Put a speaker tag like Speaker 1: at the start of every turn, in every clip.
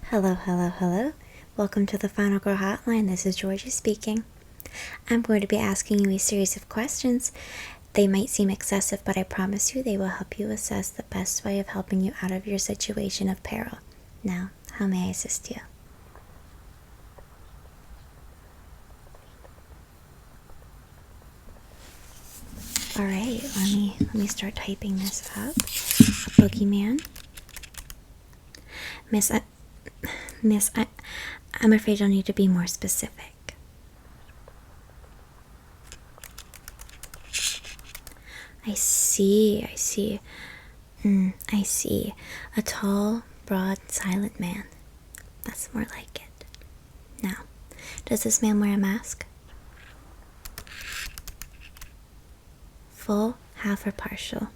Speaker 1: Hello, hello, hello. Welcome to the Final Girl Hotline. This is Georgie speaking. I'm going to be asking you a series of questions. They might seem excessive, but I promise you they will help you assess the best way of helping you out of your situation of peril. Now, how may I assist you? Alright, let me start typing this up. A boogeyman. Miss, I'm afraid you'll need to be more specific. I see. I see. A tall, broad, silent man. That's more like it. Now, does this man wear a mask? Full, half, or partial?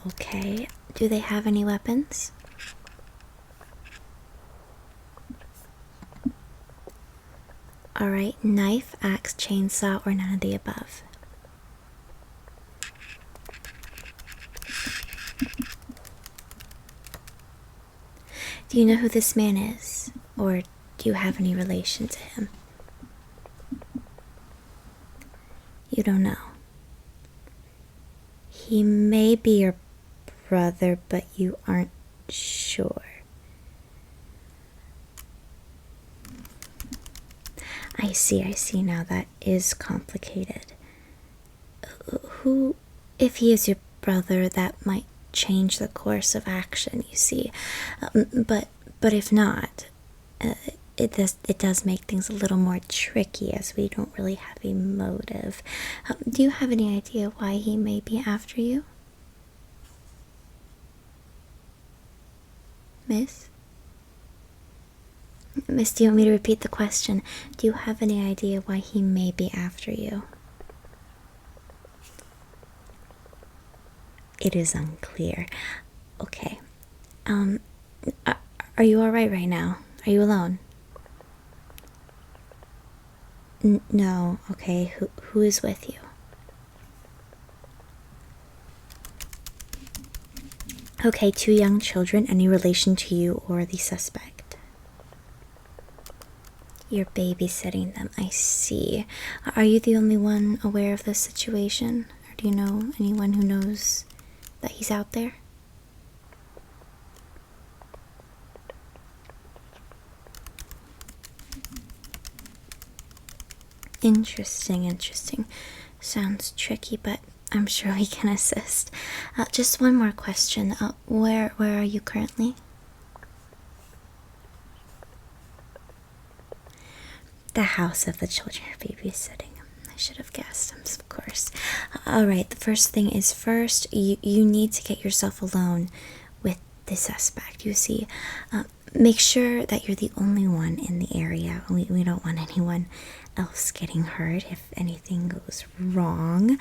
Speaker 1: Okay. Do they have any weapons? Alright, knife, axe, chainsaw, or none of the above? Do you know who this man is? Or do you have any relation to him? You don't know. He may be your brother, but you aren't sure. I see now. That is complicated. Who, if he is your brother, that might change the course of action, you see. But if not, it does make things a little more tricky, as we don't really have a motive. Do you have any idea why he may be after you? Miss? Miss, do you want me to repeat the question? Do you have any idea why he may be after you? It is unclear. Okay. Are you alright right now? Are you alone? No. Okay. Who is with you? Okay, 2 young children. Any relation to you or the suspect? You're babysitting them. I see. Are you the only one aware of this situation? Or do you know anyone who knows that he's out there? Interesting. Sounds tricky, but I'm sure we can assist. Just one more question. Where are you currently? The house of the children are babysitting. I should have guessed, of course. Alright, the first thing is first, you need to get yourself alone with the suspect. You see, make sure that you're the only one in the area. We don't want anyone else getting hurt if anything goes wrong.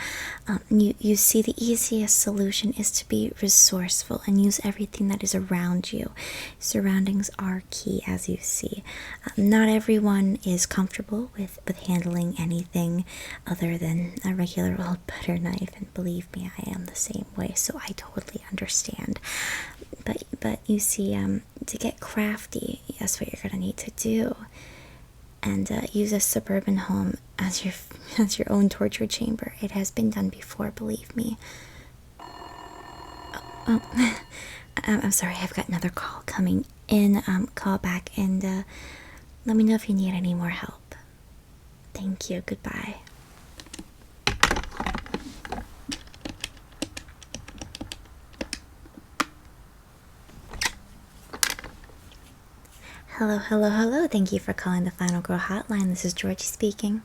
Speaker 1: You see, the easiest solution is to be resourceful and use everything that is around you. Surroundings are key, as you see. Not everyone is comfortable with handling anything other than a regular old butter knife, and believe me, I am the same way, so I totally understand. But you see, to get crafty, that's what you're gonna need to do. And use a suburban home as your own torture chamber. It has been done before, believe me. I'm sorry, I've got another call coming in. Call back and let me know if you need any more help. Thank you. Goodbye. Hello. Thank you for calling the Final Girl Hotline. This is Georgie speaking.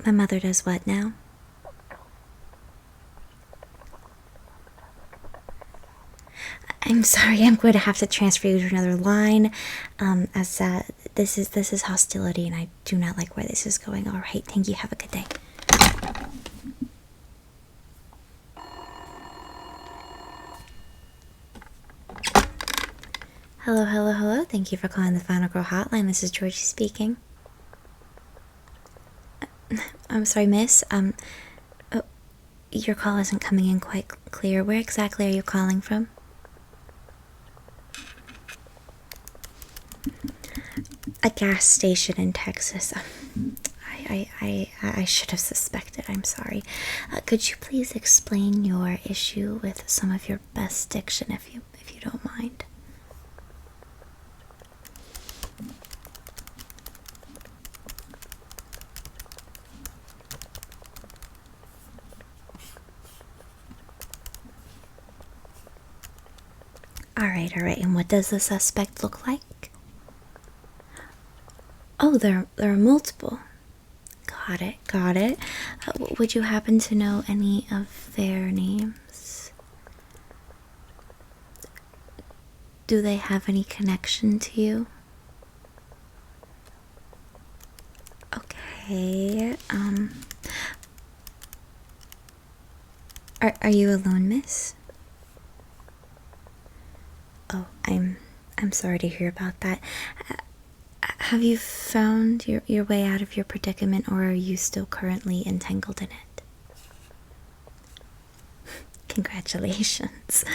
Speaker 1: My mother does what now? I'm sorry, I'm going to have to transfer you to another line. As this is hostility, and I do not like where this is going. Alright, thank you. Have a good day. Hello. Thank you for calling the Final Girl Hotline. This is Georgie speaking. I'm sorry, miss. your call isn't coming in quite clear. Where exactly are you calling from? A gas station in Texas. I should have suspected. I'm sorry. Could you please explain your issue with some of your best diction, if you don't mind? All right. And what does the suspect look like? Oh, there are multiple. Got it. Would you happen to know any of their names? Do they have any connection to you? Okay, are you alone, miss? Oh, I'm sorry to hear about that. Have you found your way out of your predicament, or are you still currently entangled in it? Congratulations.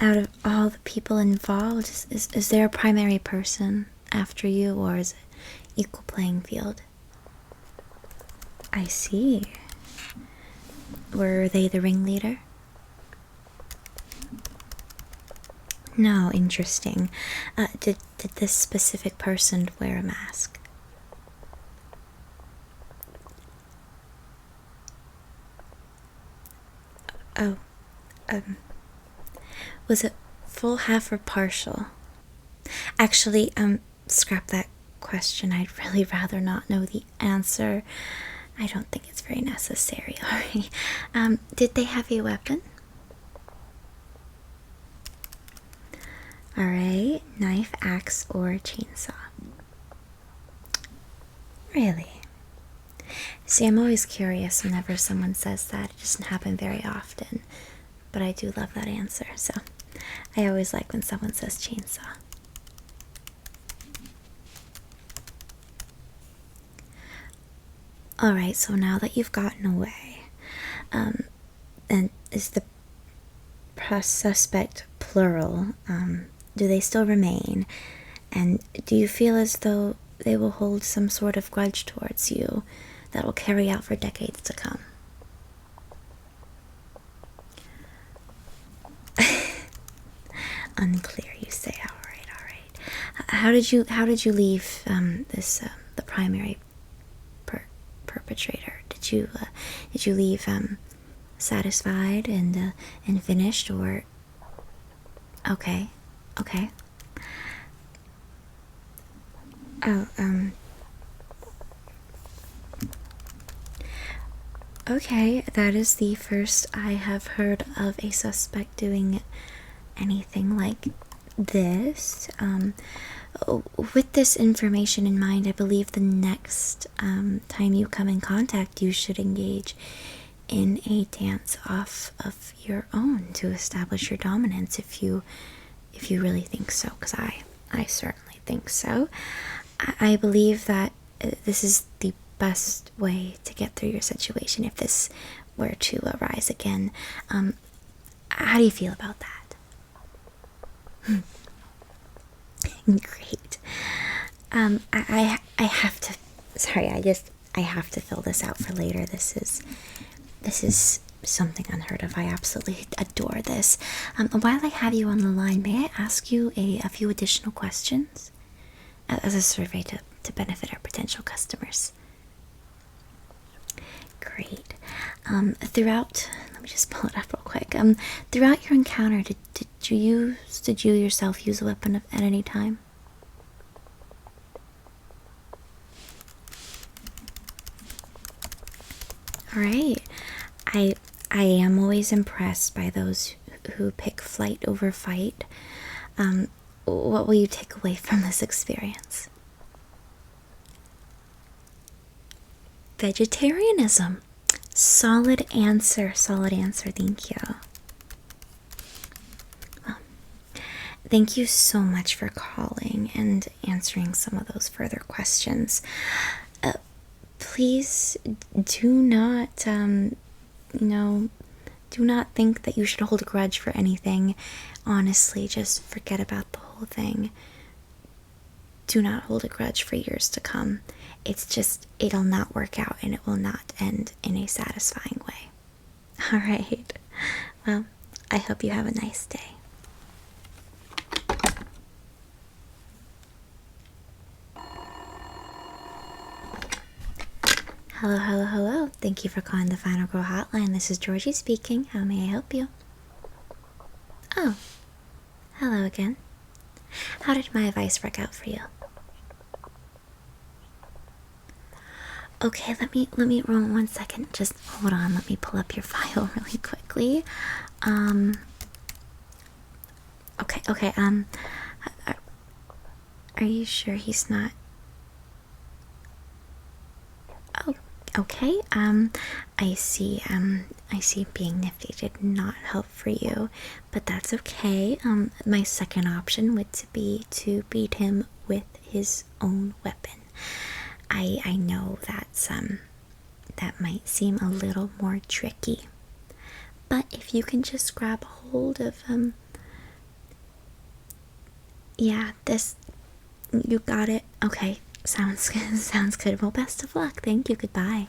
Speaker 1: Out of all the people involved, is there a primary person after you, or is it equal playing field? I see. Were they the ringleader? No, interesting. Did this specific person wear a mask? Oh, was it full, half, or partial? Actually, scrap that question. I'd really rather not know the answer. I don't think it's very necessary, alright. Did they have a weapon? Alright, knife, axe, or chainsaw? Really? See, I'm always curious whenever someone says that. It doesn't happen very often. But I do love that answer, so I always like when someone says chainsaw. Alright, so now that you've gotten away, and is the suspect plural? Do they still remain? And do you feel as though they will hold some sort of grudge towards you that will carry out for decades to come? Unclear, you say. All right. How did you leave the primary perpetrator? Did you leave satisfied and finished, or? Okay. Oh, okay, that is the first I have heard of a suspect doing anything like this. With this information in mind, I believe the next time you come in contact, you should engage in a dance off of your own to establish your dominance, if you really think so, because I certainly think so. I believe that this is the best way to get through your situation if this were to arise again. How do you feel about that? Great. I have to, sorry, I have to fill this out for later. This is something unheard of. I absolutely adore this. While I have you on the line, may I ask you a few additional questions as a survey to benefit our potential customers? Great. Throughout, let me just pull it up real quick. Throughout your encounter, did you yourself use a weapon at any time? All right. I am always impressed by those who pick flight over fight. What will you take away from this experience? Vegetarianism. Solid answer, thank you. Well, thank you so much for calling and answering some of those further questions. Please do not do not think that you should hold a grudge for anything. Honestly, just forget about the whole thing. Do not hold a grudge for years to come. It's just, it'll not work out and it will not end in a satisfying way. Alright. Well, I hope you have a nice day. Hello, hello, hello. Thank you for calling the Final Girl Hotline. This is Georgie speaking. How may I help you? Oh, hello again. How did my advice work out for you? Okay, let me roll 1 second. Just hold on. Let me pull up your file really quickly. Okay. Are you sure he's not? Oh, okay. I see. I see being nifty did not help for you, but that's okay. My second option would be to beat him with his own weapon. I know that might seem a little more tricky, but if you can just grab hold of yeah, this, you got it. Okay, sounds good. Sounds good. Well, best of luck. Thank you. Goodbye.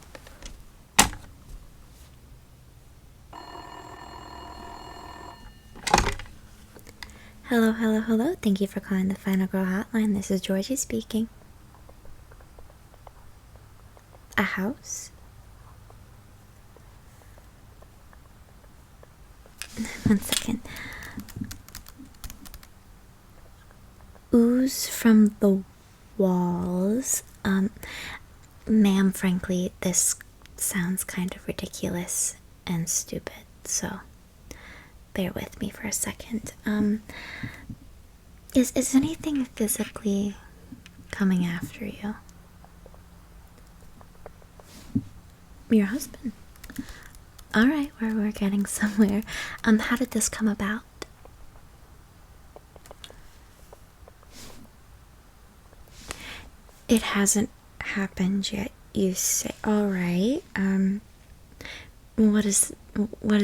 Speaker 1: Hello, hello, hello. Thank you for calling the Final Girl Hotline. This is Georgie speaking. A house? 1 second. Ooze from the walls. Ma'am, frankly, this sounds kind of ridiculous and stupid, so bear with me for a second. Is anything physically coming after you? Your husband. Alright, we're getting somewhere. How did this come about? It hasn't happened yet, you say. Alright, what has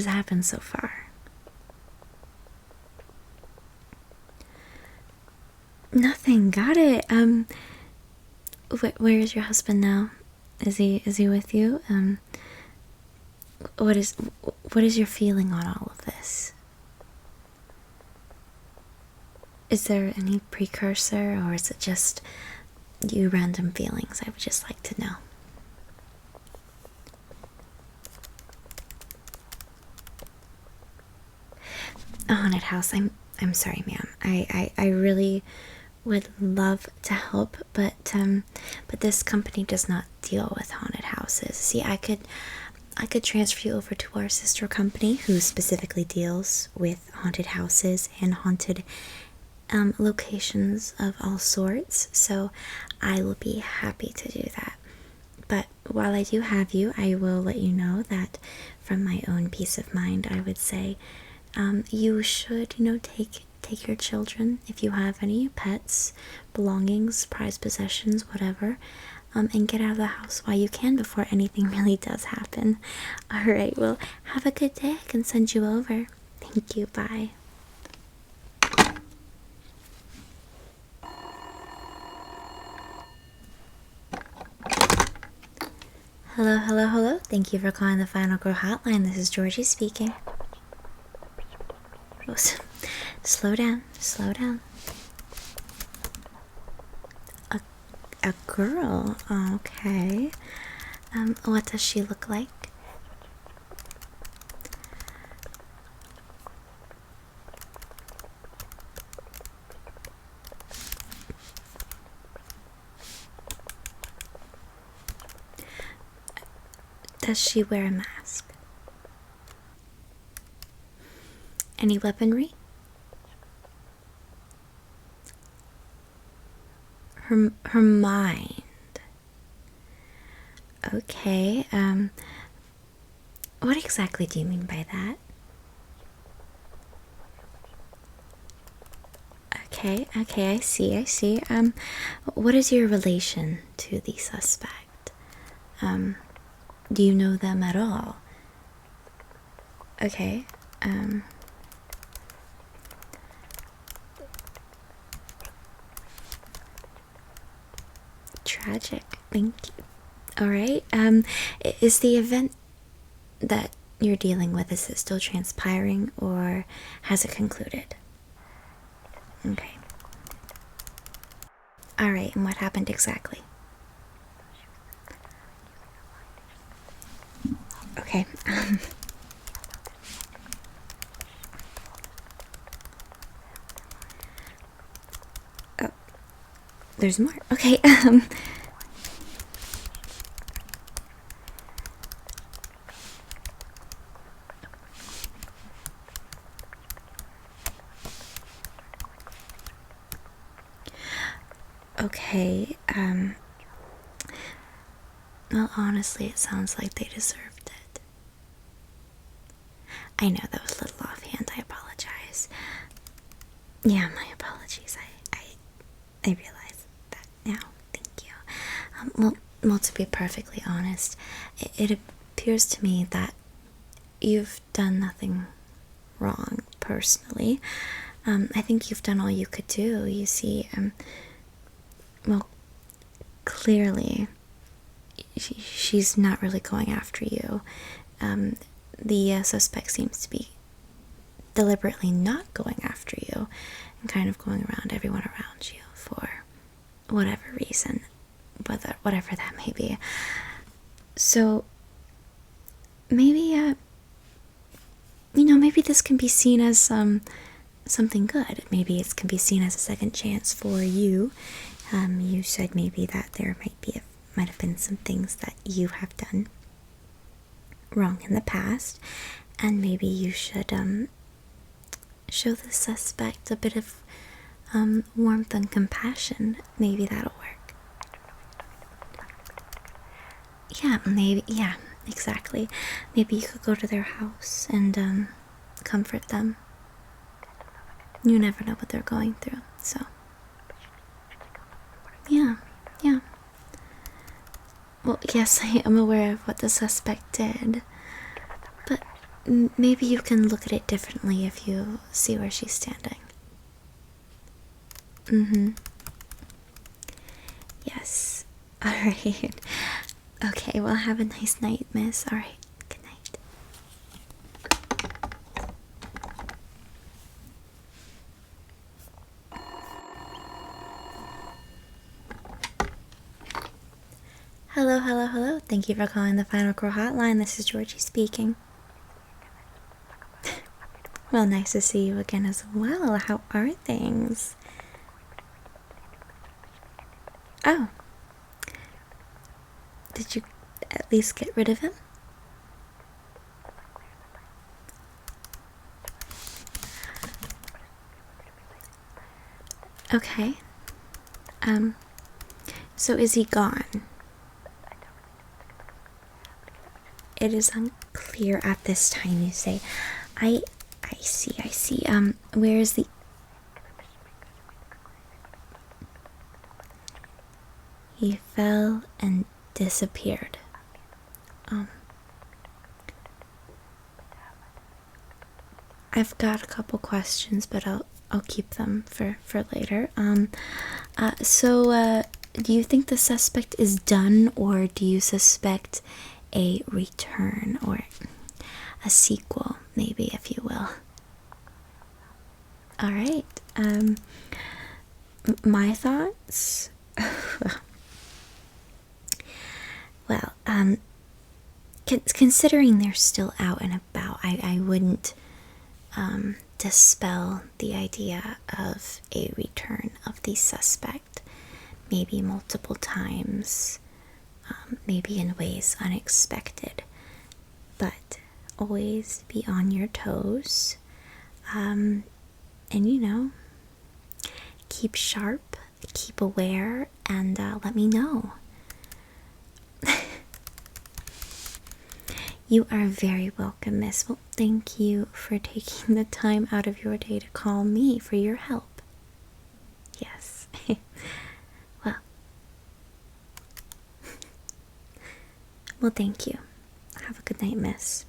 Speaker 1: happened so far? Nothing, got it. Where is your husband now? Is he with you? What is your feeling on all of this? Is there any precursor, or is it just you random feelings? I would just like to know. A haunted house. I'm sorry, ma'am. I really would love to help, but this company does not deal with haunted houses. See, I could transfer you over to our sister company who specifically deals with haunted houses and haunted locations of all sorts, so I will be happy to do that. But while I do have you, I will let you know that from my own peace of mind, I would say you should, take your children, if you have any pets, belongings, prized possessions, whatever, and get out of the house while you can before anything really does happen. Alright, well, have a good day. I can send you over. Thank you. Bye. Hello, hello, hello. Thank you for calling the Final Girl Hotline. This is Georgie speaking. Oh, slow down, slow down. A girl? Okay. What does she look like? Does she wear a mask? Any weaponry? Her mind. Okay, what exactly do you mean by that? Okay, I see. What is your relation to the suspect? Do you know them at all? Okay. Tragic. Thank you. All right. Is the event that you're dealing with, is it still transpiring, or has it concluded? Okay. All right. And what happened exactly? Okay. Oh, there's more. Okay. Okay. Well, honestly, it sounds like they deserved it. I know that was a little offhand. I apologize. Yeah, my apologies. I realize that now. Thank you. Well, to be perfectly honest, it appears to me that you've done nothing wrong personally. I think you've done all you could do. You see, well, clearly, she's not really going after you. The suspect seems to be deliberately not going after you and kind of going around everyone around you for whatever reason, whatever that may be. So maybe maybe this can be seen as something good. Maybe it can be seen as a second chance for you. You said maybe that there might have been some things that you have done wrong in the past, and maybe you should show the suspect a bit of warmth and compassion. Maybe that'll work. Yeah, exactly. Maybe you could go to their house and comfort them. You never know what they're going through, so yeah. Well, yes, I am aware of what the suspect did, but maybe you can look at it differently if you see where she's standing. Yes. Alright. Okay, well, have a nice night, miss. Alright, good night. Hello. Thank you for calling the Final Girl Hotline. This is Georgie speaking. Well, nice to see you again as well. How are things? Oh. Did you at least get rid of him? Okay. So is he gone? It is unclear at this time, you say. I see. Where is the... He fell and disappeared. I've got a couple questions, but I'll keep them for later. So do you think the suspect is done, or do you suspect a return, or a sequel, maybe, if you will? All right. My thoughts? Well, considering they're still out and about, I wouldn't dispel the idea of a return of the suspect, maybe multiple times, maybe in ways unexpected, but always be on your toes, and keep sharp, keep aware, and let me know. You are very welcome, miss. Well, thank you for taking the time out of your day to call me for your help. Yes. Well. Well, thank you. Have a good night, miss.